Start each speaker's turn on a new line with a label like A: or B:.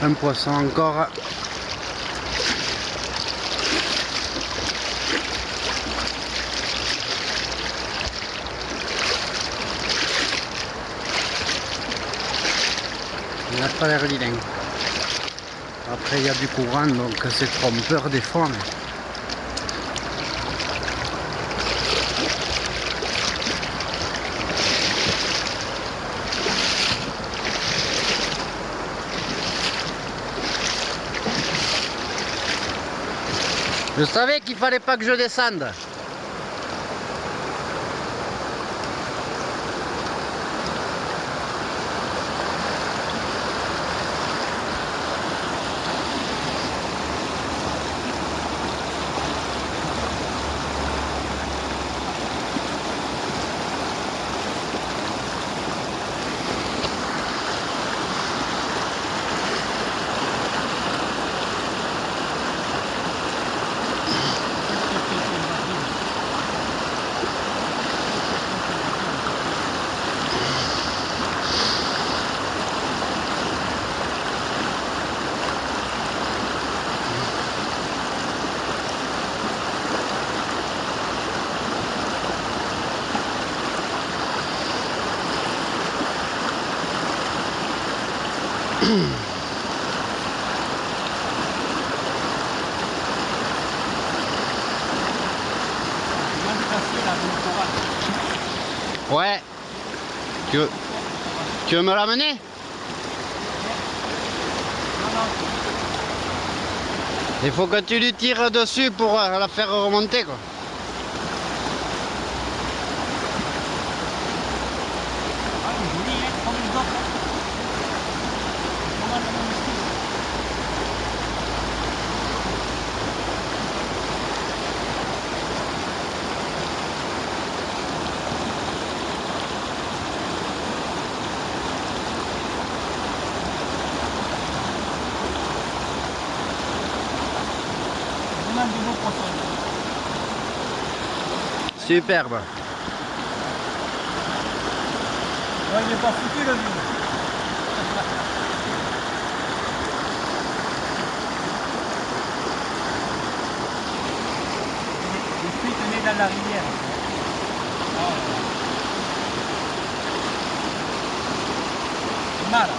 A: Un poisson encore. Il n'a pas l'air vilain. Après il y a du courant donc c'est trompeur des fois. Mais... Je savais qu'il fallait pas que je descende. Ouais. Tu veux me l'amener? Il faut que tu lui tires dessus pour la faire remonter quoi. Superbe.
B: Ouais, il est pas foutu le mien. Le puits tenait dans la rivière. Oh. Mal.